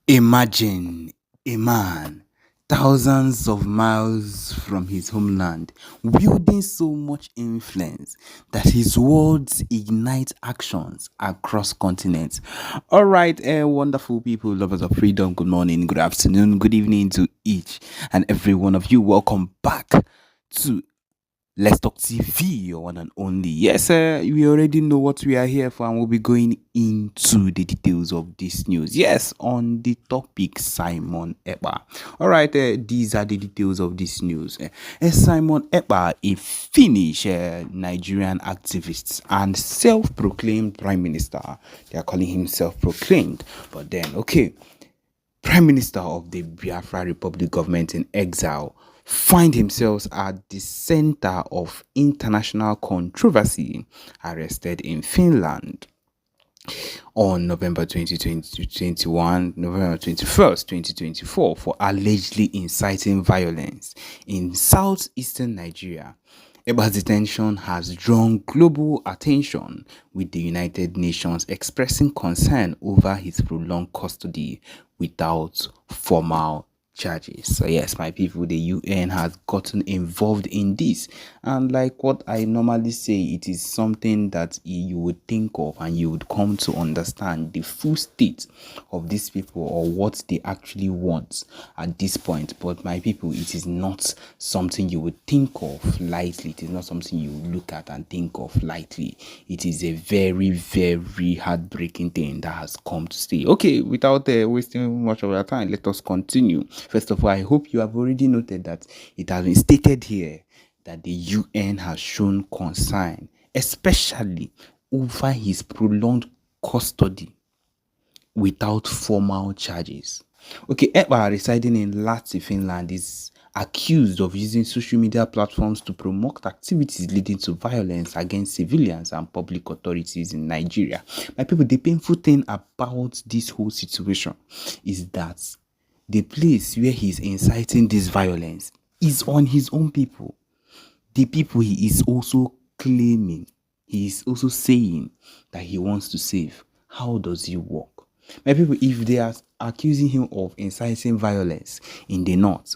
Imagine a man thousands of miles from his homeland wielding so much influence that his words ignite actions across continents. All right, wonderful people, lovers of freedom, good morning, good afternoon, good evening to each and every one of you. Welcome back to Let's Talk TV, your one and only. Yes, we already know what we are here for, and we'll be going into the details of this news. Yes, on the topic Simon Ekpa. All right, these are the details of this news. Simon Ekpa, a Finnish Nigerian activist and self-proclaimed prime minister. They are calling him self-proclaimed, but then okay. Prime Minister of the Biafra Republic government in exile, find himself at the center of international controversy, arrested in Finland on November 21st, 2024, for allegedly inciting violence in southeastern Nigeria. Ekpa's detention has drawn global attention, with the United Nations expressing concern over his prolonged custody without formal charges. So yes, my people, the UN has gotten involved in this, and like what I normally say, it is something that you would think of and you would come to understand the full state of these people or what they actually want at this point. But my people, it is not something you would think of lightly. It is not something you look at and think of lightly. It is a very, very heartbreaking thing that has come to stay. Okay, without wasting much of our time, let us continue. First of all, I hope you have already noted that it has been stated here that the UN has shown concern, especially over his prolonged custody without formal charges. Okay, Ekpa, residing in Lahti, Finland, is accused of using social media platforms to promote activities leading to violence against civilians and public authorities in Nigeria. My people, the painful thing about this whole situation is that the place where he's inciting this violence is on his own people. The people he is also claiming, he is also saying that he wants to save. How does he work? My people, if they are accusing him of inciting violence in the north,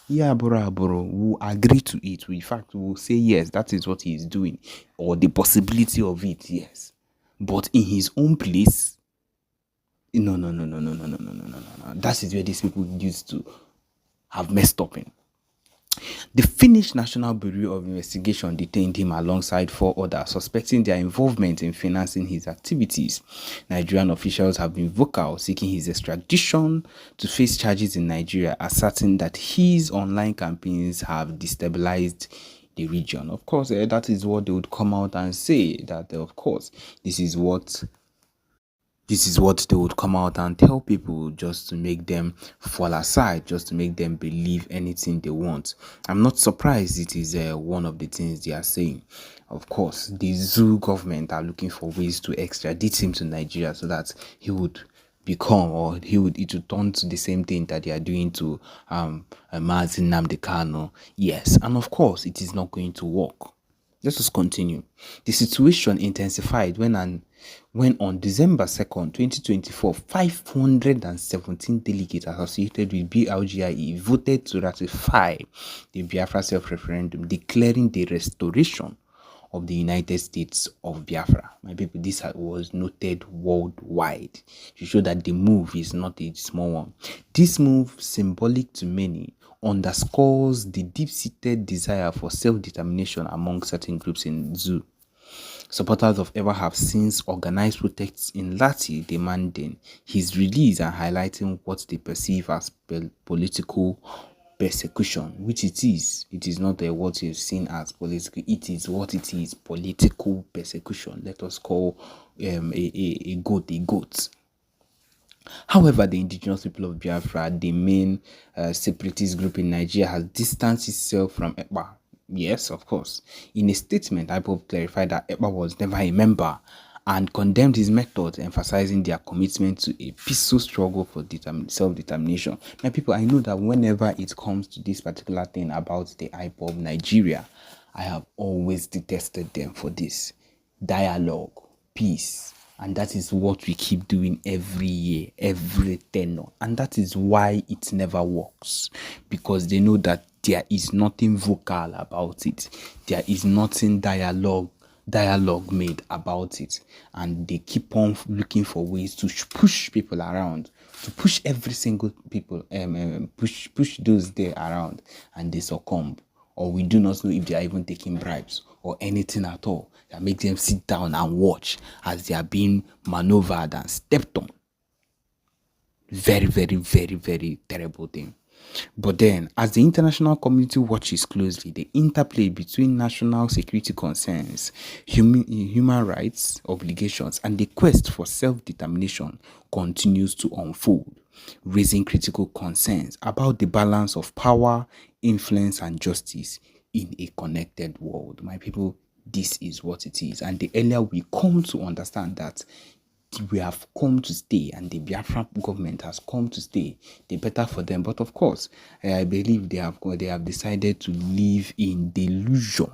yeah, bro, we'll agree to it. In fact, we'll say yes, that is what he is doing, or the possibility of it, yes. But in his own place, no. That is where these people used to have messed up in. The Finnish National Bureau of Investigation detained him alongside 4 others, suspecting their involvement in financing his activities. Nigerian officials have been vocal, seeking his extradition to face charges in Nigeria, asserting that his online campaigns have destabilized the region. Of course, that is what they would come out and say, that of course, this is what they would come out and tell people, just to make them fall aside, just to make them believe anything they want. I'm not surprised it is one of the things they are saying. Of course, the zoo government are looking for ways to extradite him to Nigeria so that he would become, or it would turn to the same thing that they are doing to Mazi Nnamdi Kanu. Yes, and of course, it is not going to work. Let us continue. The situation intensified when on December 2nd, 2024, 517 delegates associated with BLGIE voted to ratify the Biafra self-referendum, declaring the restoration of the United States of Biafra. My people, this was noted worldwide to show that the move is not a small one. This move, symbolic to many, underscores the deep-seated desire for self-determination among certain groups in Zoo. Supporters of Ekpa have since organized protests in Lahti demanding his release and highlighting what they perceive as political persecution, which it is. It is not what you've seen as political. It is what it is, political persecution. Let us call a goat a goat. However, the indigenous people of Biafra, the main separatist group in Nigeria, has distanced itself from Ekpa. Yes, of course. In a statement, IPOB clarified that Ekpa was never a member and condemned his methods, emphasizing their commitment to a peaceful struggle for self-determination. My people, I know that whenever it comes to this particular thing about the IPOB Nigeria, I have always detested them for this. Dialogue, peace, And that is what we keep doing every year, every tenure. And that is why it never works. Because they know that there is nothing vocal about it. There is nothing dialogue made about it. And they keep on looking for ways to push people around, to push every single people, push those there around, and they succumb. Or we do not know if they are even taking bribes or anything at all that makes them sit down and watch as they are being maneuvered and stepped on. Very, very, very, very terrible thing. But then, as the international community watches closely, the interplay between national security concerns, human rights obligations, and the quest for self-determination continues to unfold, raising critical concerns about the balance of power, influence, and justice in a connected world. My people, this is what it is. And the earlier we come to understand that we have come to stay and the Biafra government has come to stay, the better for them. But of course, I believe they have decided to live in delusion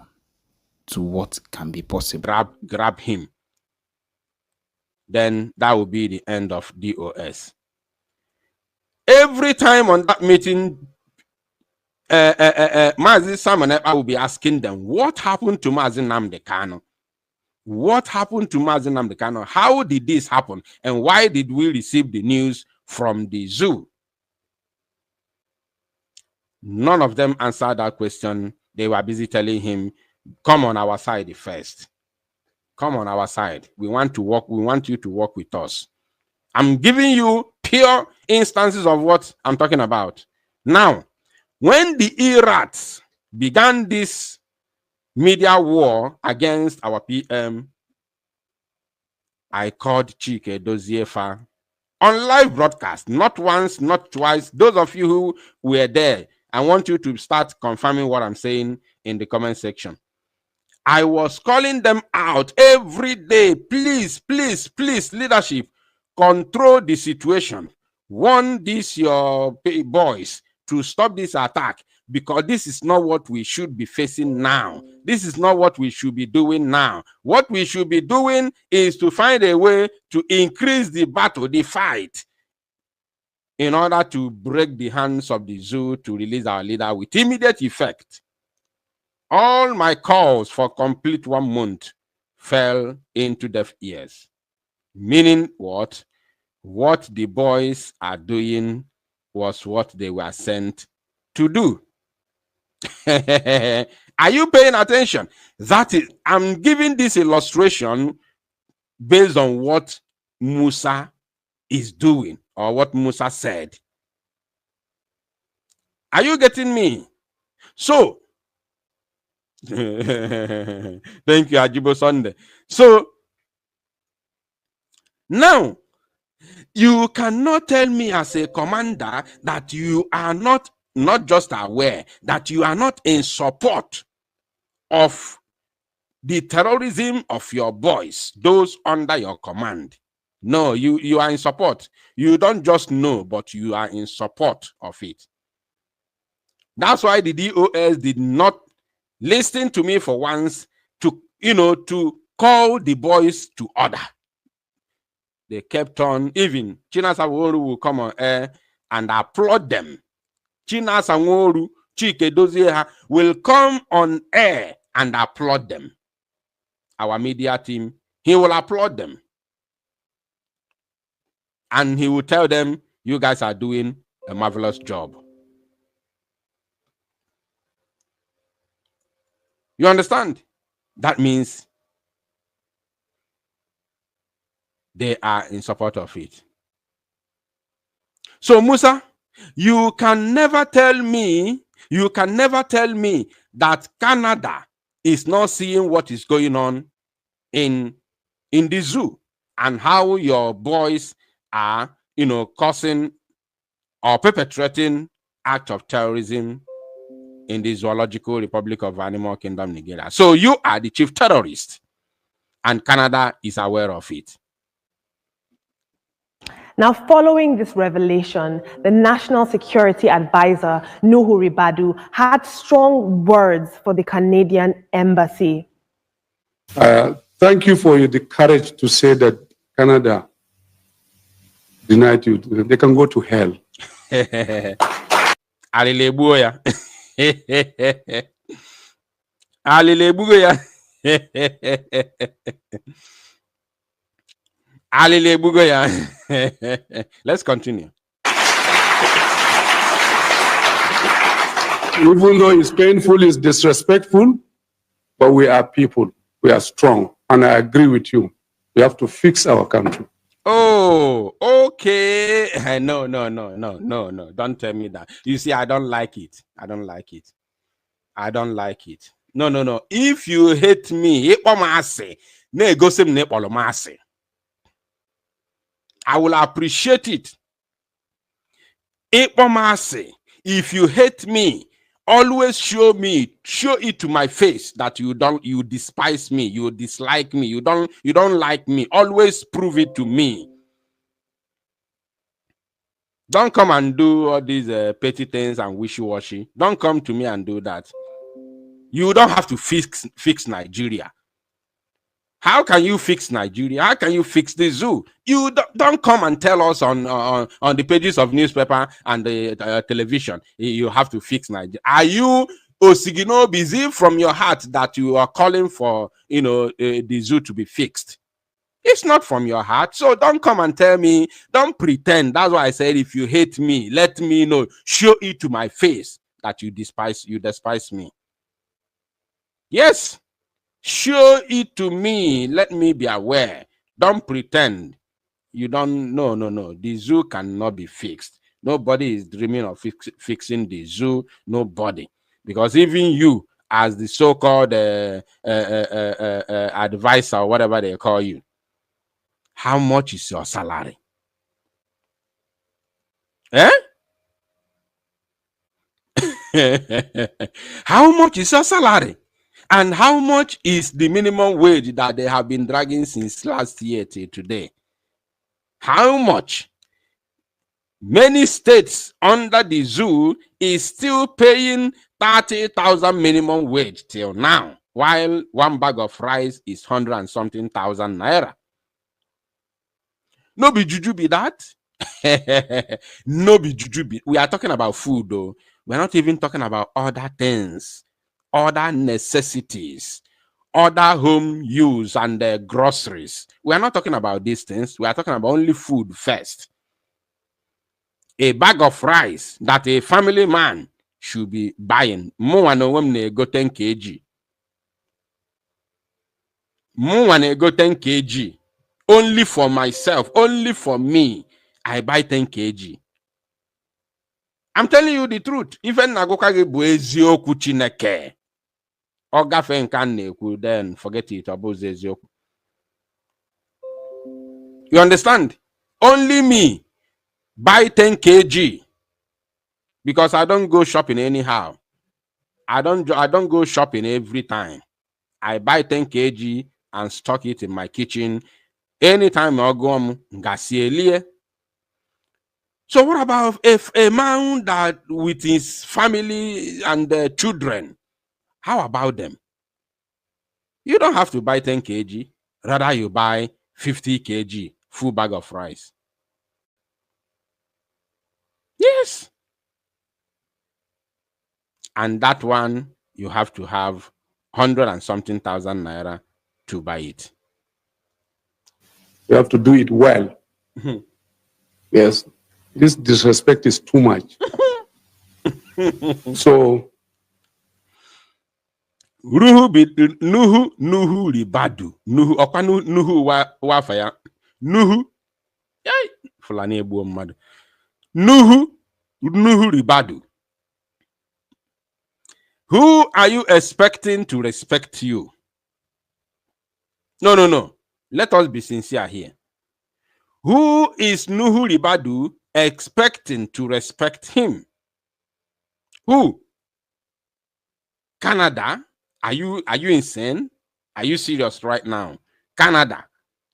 to what can be possible. Grab him. Then that will be the end of DOS. Every time on that meeting, Mazi Simon Ekpa will be asking them, what happened to Mazi Nnamdi Kanu? What happened to Mazi Nnamdi Kanu? How did this happen? And why did we receive the news from the zoo? None of them answered that question. They were busy telling him, come on our side first. Come on our side. We want to work. We want you to work with us. I'm giving you pure instances of what I'm talking about. Now, when the Irats began this media war against our PM, I called Chike Doziefa on live broadcast, not once, not twice. Those of you who were there, I want you to start confirming what I'm saying in the comment section. I was calling them out every day. Please, please, please, leadership, control the situation. Warn these your boys to stop this attack, because this is not what we should be facing now. This is not what we should be doing now. What we should be doing is to find a way to increase the battle, the fight, in order to break the hands of the zoo to release our leader with immediate effect. All my calls for complete 1 month fell into deaf ears. Meaning what? What the boys are doing was what they were sent to do. Are you paying attention? That is, I'm giving this illustration based on what Musa is doing or what Musa said. Are you getting me? So, thank you, Ajibo Sunday. So, now, you cannot tell me as a commander that you are not just aware, that you are not in support of the terrorism of your boys, those under your command. No, you are in support. You don't just know, but you are in support of it. That's why the DOS did not listen to me for once to, to call the boys to order. They kept on, even China Sanwo-Olu will come on air and applaud them. China Sanwo-Olu, Chike Dozieha will come on air and applaud them. Our media team, he will applaud them. And he will tell them, you guys are doing a marvelous job. You understand? That means they are in support of it. So, Musa, you can never tell me that Canada is not seeing what is going on in the zoo and how your boys are, causing or perpetrating acts of terrorism in the Zoological Republic of Animal Kingdom, Nigeria. So you are the chief terrorist, and Canada is aware of it. Now, following this revelation, the National Security Advisor, Nuhu Ribadu, had strong words for the Canadian Embassy. Thank you for the courage to say that Canada denied you, they can go to hell. Hallelujah. Hallelujah. Hallelujah. Let's continue. Even though it's painful, it's disrespectful, but we are people. We are strong. And I agree with you. We have to fix our country. Oh, okay. No. Don't tell me that. You see, I don't like it. I don't like it. No. If you hate me, I will appreciate it. If you hate me, always show it to my face that you despise me, you dislike me, you don't like me. Always prove it to me. Don't come and do all these petty things and wishy-washy. Don't come to me and do that. You don't have to fix Nigeria. How can you fix Nigeria? How can you fix the zoo? You don't come and tell us on the pages of newspaper and the television you have to fix Nigeria. Are you Osigino busy from your heart that you are calling for the zoo to be fixed? It's not from your heart. So don't come and tell me, don't pretend. That's why I said, if you hate me, let me know. Show it to my face that you despise me. Yes. Show it to me. Let me be aware. Don't pretend. You don't. No. The zoo cannot be fixed. Nobody is dreaming of fixing the zoo. Nobody. Because even you, as the so-called advisor, or whatever they call you, how much is your salary? How much is your salary? And how much is the minimum wage that they have been dragging since last year till today? How much? Many states under the zoo is still paying 30,000 minimum wage till now, while one bag of rice is 100 and something thousand naira. No be juju be that. No be juju be. We are talking about food though. We're not even talking about other things, other necessities, other home use and groceries. We are not talking about these things. We are talking about only food first. A bag of rice that a family man should be buying. More than go 10 kg. More than go 10 kg. Only for myself, only for me, I buy 10 kg. I'm telling you the truth. Even Nagokage Buezioku Chineke. Ogafen kan neku, then forget it about Zezioku. You understand? Only me buy 10 kg. Because I don't go shopping anyhow. I don't go shopping every time. I buy 10 kg and stock it in my kitchen. Anytime I go Gasielie. So what about if a man that with his family and children? How about them? You don't have to buy 10 kg. Rather, you buy 50 kg full bag of rice. Yes. And that one, you have to have 100 and something thousand naira to buy it. You have to do it well. Yes. This disrespect is too much. So Nuhu ribadu. Nuhu wafaya. Nuhu. Yay. Fulani ebu madu. Nuhu ribadu. Who are you expecting to respect you? No. Let us be sincere here. Who is Nuhu Ribadu expecting to respect him? Who? Canada? Are you insane? Are you serious right now? Canada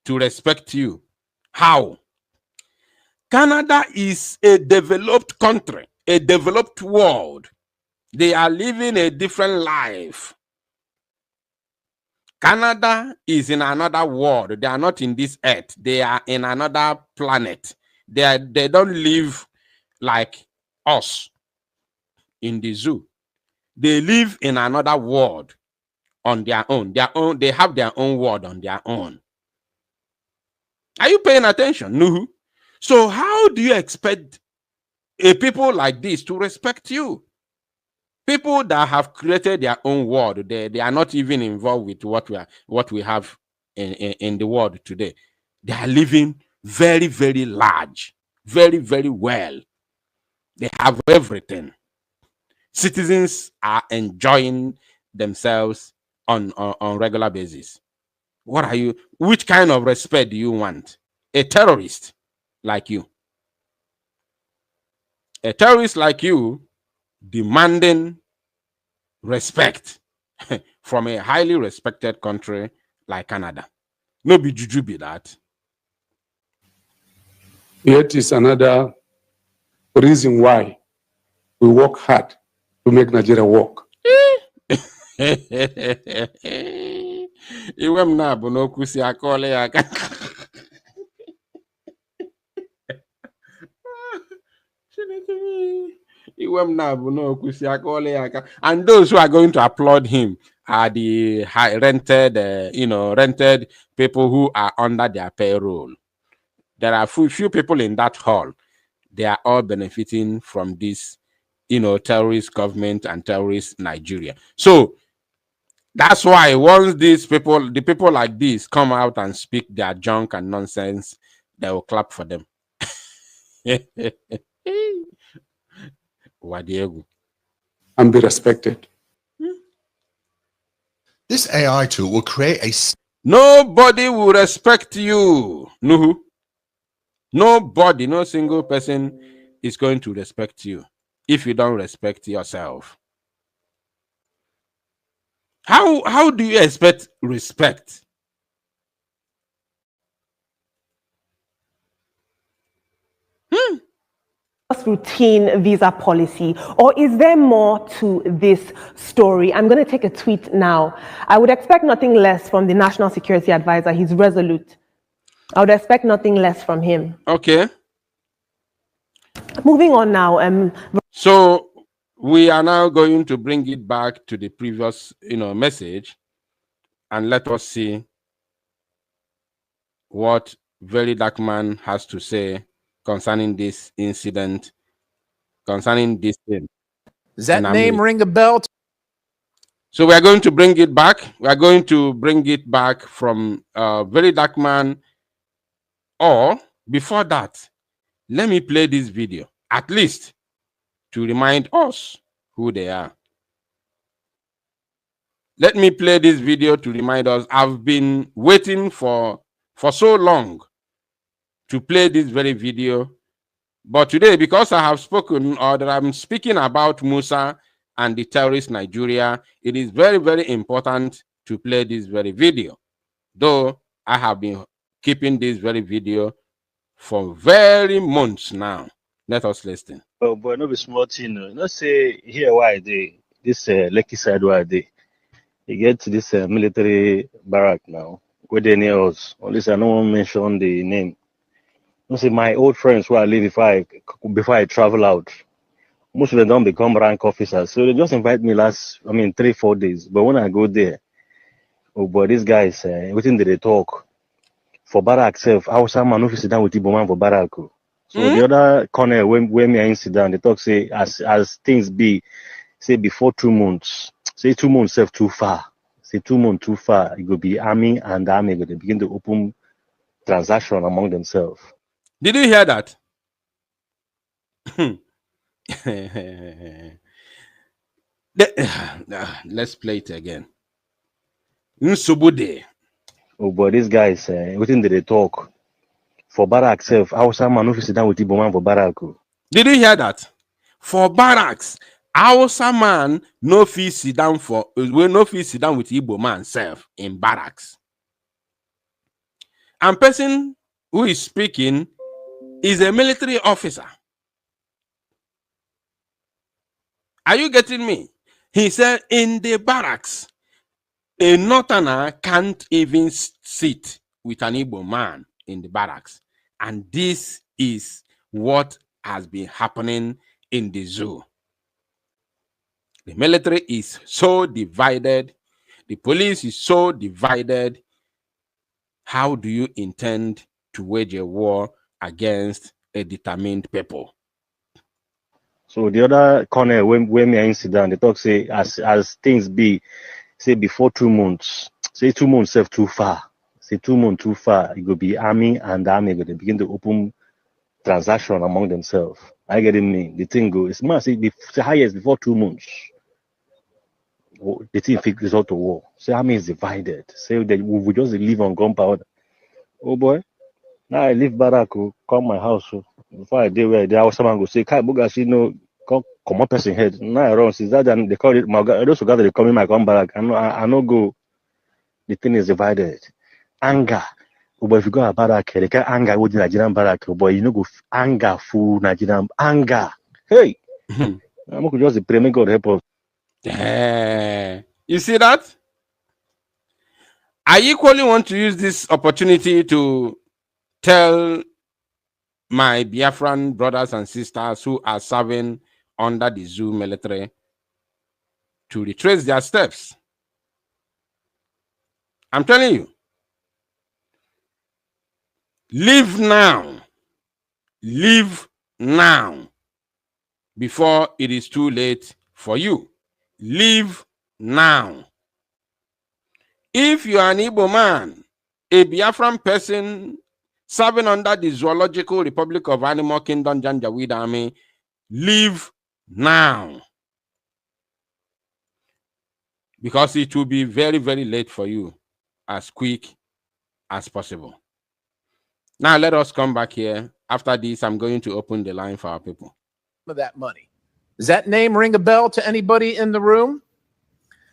to respect you. How? Canada is a developed country, a developed world. They are living a different life. Canada is in another world. They are not in this earth. They are in another planet. They don't live like us in the zoo. They live in another world on their own. They have their own world on their own. Are you paying attention? No. So how do you expect a people like this to respect you? People that have created their own world, they are not even involved with what we have in the world today. They are living very, very large, very, very well. They have everything. Citizens are enjoying themselves on regular basis. Which kind of respect do you want? A terrorist like you. A terrorist like you demanding respect from a highly respected country like Canada. No be juju be that. Yet is another reason why we work hard to make Nigeria work. Iwe m na-abụ n'okwu si akọọla ya aka. Iwe m na-abụ n'okwu si akọọla ya aka. And those who are going to applaud him are the rented people who are under their payroll. There are few people in that hall. They are all benefiting from this, terrorist government and terrorist Nigeria. So that's why once the people like this come out and speak their junk and nonsense, they will clap for them. And be respected. This AI tool will create a... Nobody will respect you. No. Nobody, no single person is going to respect you if you don't respect yourself. How do you expect respect? Routine visa policy, or is there more to this story? I'm going to take a tweet now. I would expect nothing less from the National Security Advisor. He's resolute. I would expect nothing less from him. Okay. Moving on now. So we are now going to bring it back to the previous, message, and let us see what Very Dark Man has to say concerning this incident, concerning this thing. Does that name ring a bell? So we are going to bring it back. We are going to bring it back from Very Dark Man. Or before that, let me play this video, at least to remind us who they are. Let me play this video to remind us. I've been waiting for so long to play this very video. But today, because I have spoken, or that I'm speaking about Musa and the terrorist Nigeria, it is very, very important to play this very video. Though I have been keeping this very video for very months now. Let us listen. Oh boy, no be small thing. Not say here why they this Lekki side why they get to this military barrack now. Where they near us. Unless I don't mention the name. You see, my old friends who I live before I travel out, most of them don't become rank officers. So they just invite me 3-4 days. But when I go there, oh boy, these guys, within they talk for barrack self. I was man who sit down with Iboman for barrack. So the other corner where me I sit down, they talk say as things be, say before 2 months, say 2 months self too far. Say 2 months too far, it will be army and army they begin to open transaction among themselves. Did you hear that? Let's play it again. Nsubude. Oh boy, these guys, within they talk for barrack self. I was man who sit down with Iboman for barrack. Did you hear that? For barracks, Hausa man no fee sit down with Igbo man self in barracks. And person who is speaking is a military officer. Are you getting me? He said in the barracks, A northerner can't even sit with an Igbo man in the barracks. And this is what has been happening in the zoo. The military is so divided. The police is so divided. How do you intend to wage a war against a determined people? So the other corner, when me in Sudan, they talk say as things be, say before 2 months, say 2 months serve too far. Say 2 months too far, it will be army and army they begin to open transaction among themselves. I get it mean. The thing go, it's must say the highest before 2 months. The thing fix result to war. Say army is divided. Say that we just live on gunpowder. Oh boy. Now I leave Barak, come my house. Before I did where there was someone go say, Kai Bogashi no come up person head. Now I run, since that and they call it my those who gather they come in my come back. I no go. The thing is divided. Anger. But if you go to Barak, they can anger with Nigerian Barak, but you know go anger full Nigerian anger. Hey, I'm going to just pray, may God help us. You see that? I equally want to use this opportunity to tell my Biafran brothers and sisters who are serving under the zoo military to retrace their steps. I'm telling you, leave now. Leave now before it is too late for you. Leave now. If you are an Igbo man, a Biafran person serving under the Zoological Republic of Animal Kingdom Janjaweed Army, leave now. Because it will be very, very late for you, as quick as possible. Now let us come back here. After this, I'm going to open the line for our people. That money. Does that name ring a bell to anybody in the room?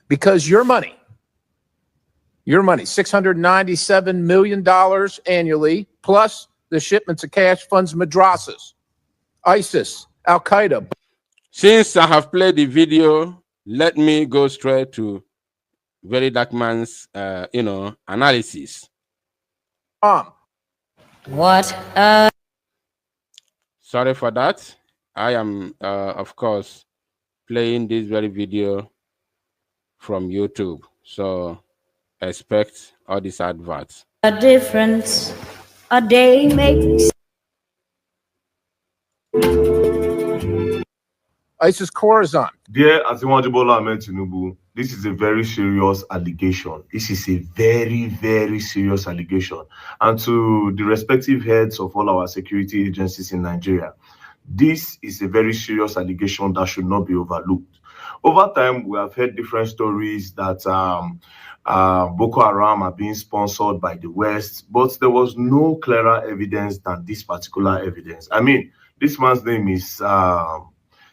Because your money, $697 million annually, plus the shipments of cash funds madrasas, ISIS, Al-Qaeda. Since I have played the video, let me go straight to Very Dark Man's, analysis. What? Sorry for that. I am, of course, playing this very video from YouTube. So expect all these adverts. A difference a day makes. ISIS Khorasan. Dear Asiwaju Ahmed Tinubu, this is a very serious allegation. This is a very, very serious allegation. And to the respective heads of all our security agencies in Nigeria, this is a very serious allegation that should not be overlooked. Over time, we have heard different stories that Boko Haram are being sponsored by the West, but there was no clearer evidence than this particular evidence. I mean, this man's name is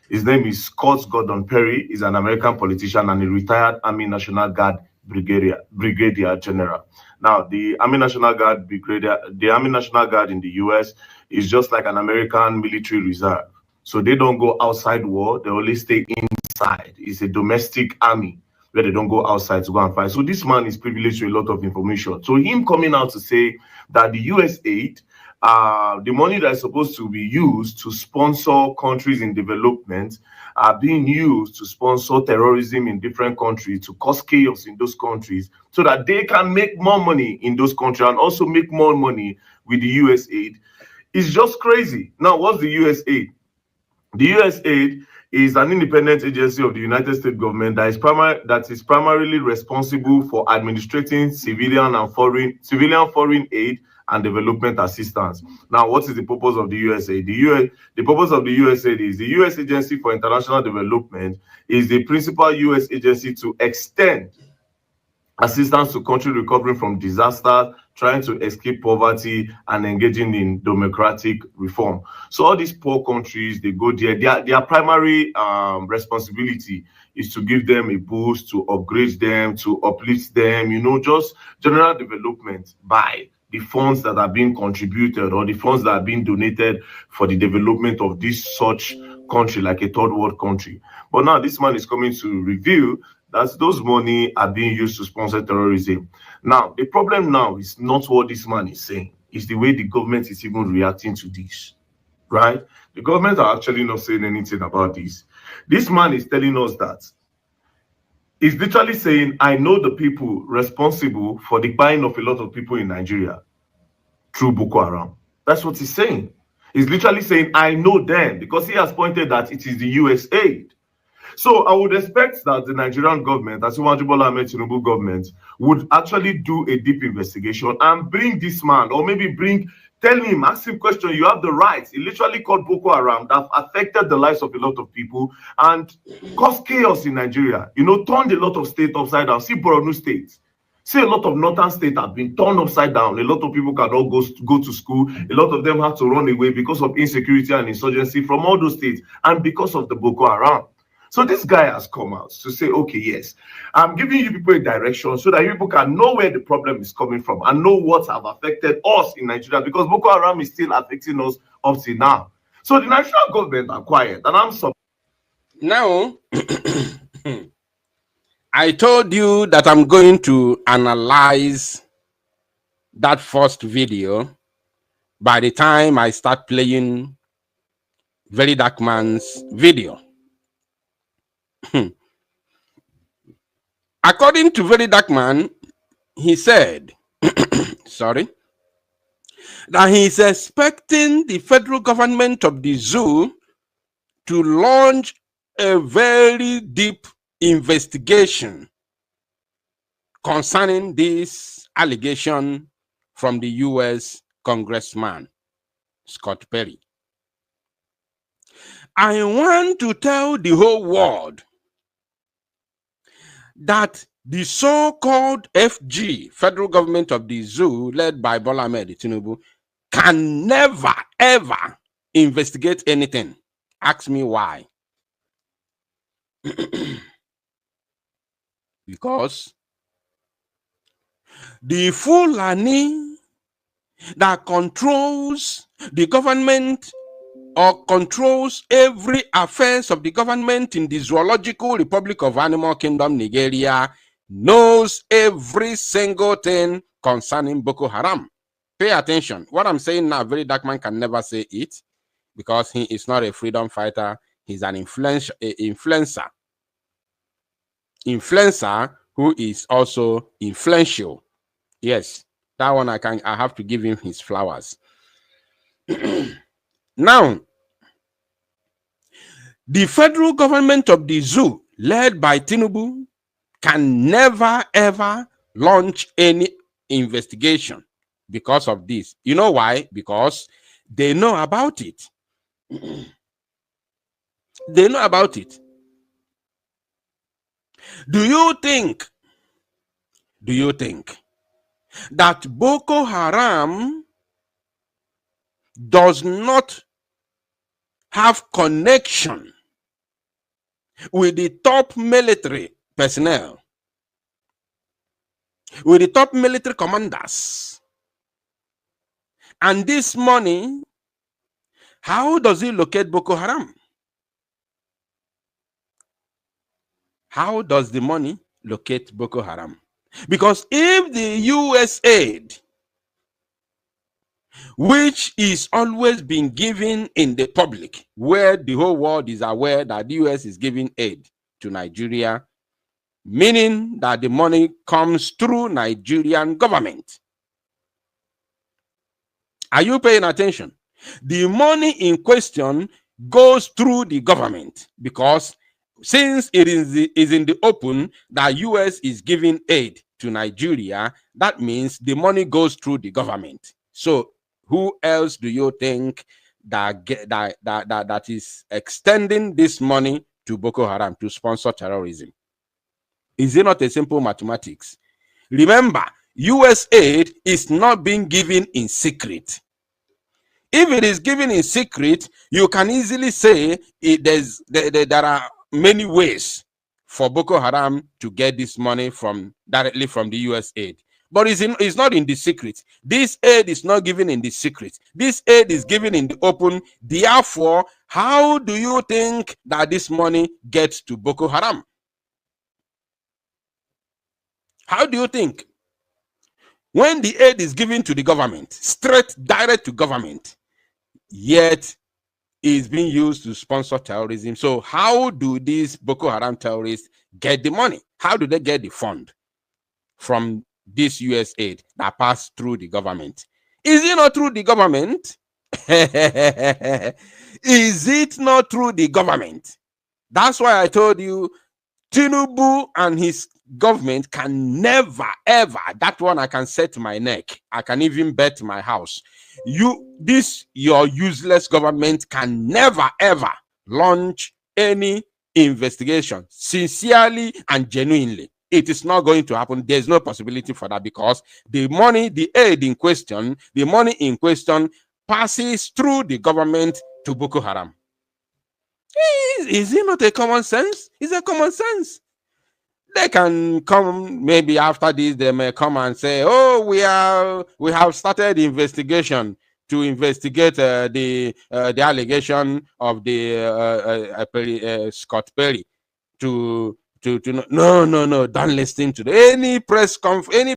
his name is Scott Gordon Perry. He's an American politician and a retired Army National Guard Brigadier General. Now, the Army National Guard in the US is just like an American military reserve. So they don't go outside war, they only stay inside. It's a domestic army where they don't go outside to go and fight. So this man is privileged to a lot of information. So him coming out to say that the US aid, the money that is supposed to be used to sponsor countries in development are being used to sponsor terrorism in different countries, to cause chaos in those countries so that they can make more money in those countries and also make more money with the US aid. It's just crazy. Now, what's the US aid? The US aid is an independent agency of the United States government that is primarily responsible for administrating civilian foreign aid and development assistance. Now, what is the purpose of the USAID? The purpose of the USAID is the U.S. Agency for International Development is the principal U.S. agency to extend assistance to countries recovering from disaster, trying to escape poverty, and engaging in democratic reform. So all these poor countries, they go there. Their primary responsibility is to give them a boost, to upgrade them, to uplift them, just general development by the funds that are being contributed or the funds that are being donated for the development of this such country, like a third world country. But now this man is coming to reveal that those money are being used to sponsor terrorism. Now, the problem now is not what this man is saying, it's the way the government is even reacting to this, right? The government are actually not saying anything about this. This man is telling us that he's literally saying, I know the people responsible for the buying of a lot of people in Nigeria through Boko Haram. That's what he's saying. He's literally saying, I know them, because he has pointed that it is the US aid. So I would expect that the Nigerian government, as Bola Ahmed Tinubu government, would actually do a deep investigation and bring this man, or maybe tell him, ask him question. You have the rights. He literally called Boko Haram that affected the lives of a lot of people and caused chaos in Nigeria. You know, turned a lot of states upside down. See Borno State. See, a lot of northern states have been turned upside down. A lot of people cannot go to school. A lot of them have to run away because of insecurity and insurgency from all those states and because of the Boko Haram. So this guy has come out to say, okay, yes, I'm giving you people a direction so that you people can know where the problem is coming from and know what have affected us in Nigeria, because Boko Haram is still affecting us up till now. So the national government are quiet, and I'm sorry. Now, I told you that I'm going to analyze that first video by the time I start playing Very Dark Man's video. According to Very Dark Man, he said, sorry, that he is expecting the federal government of the zoo to launch a very deep investigation concerning this allegation from the US Congressman Scott Perry. I want to tell the whole world that the so-called FG, federal government of the zoo, led by Bola Ahmed Tinubu, can never, ever investigate anything. Ask me why. Because the Fulani that controls the government or controls every affairs of the government in the Zoological Republic of Animal Kingdom, Nigeria, knows every single thing concerning Boko Haram. Pay attention. What I'm saying now, Very Dark Man can never say it because he is not a freedom fighter. He's an influencer. Influencer who is also influential. Yes, that one I have to give him his flowers. Now, the federal government of the zoo, led by Tinubu, can never ever launch any investigation because of this. You know why? Because they know about it. They know about it. Do you think that Boko Haram does not have connection with the top military personnel, with the top military commanders? And this money, how does it locate Boko Haram? How does the money locate Boko Haram? Because if the US aid, which is always been given in the public, where the whole world is aware that the US is giving aid to Nigeria, meaning that the money comes through Nigerian government. Are you paying attention? The money in question goes through the government, because since it is in the open that US is giving aid to Nigeria, that means the money goes through the government. So who else do you think that is extending this money to Boko Haram to sponsor terrorism? Is it not a simple mathematics? Remember, US aid is not being given in secret. If it is given in secret, you can easily say there are many ways for Boko Haram to get this money directly from the US aid. But it's not in the secret. This aid is not given in the secret. This aid is given in the open. Therefore, how do you think that this money gets to Boko Haram? How do you think? When the aid is given to the government, straight, direct to government, yet is being used to sponsor terrorism. So how do these Boko Haram terrorists get the money? How do they get the fund from this US aid that passed through the government? Is it not through the government? Is it not through the government? That's why I told you Tinubu and his government can never, ever, that one I can set my neck. I can even bet my house. Your useless government can never, ever launch any investigation sincerely and genuinely. It is not going to happen. There's no possibility for that, because the money, the aid in question, the money in question passes through the government to Boko Haram. Is it not a common sense? It's a common sense. They can come, maybe after this, they may come and say, oh, we have started investigation to investigate the allegation of the Scott Perry. No, don't listen to any press conference, any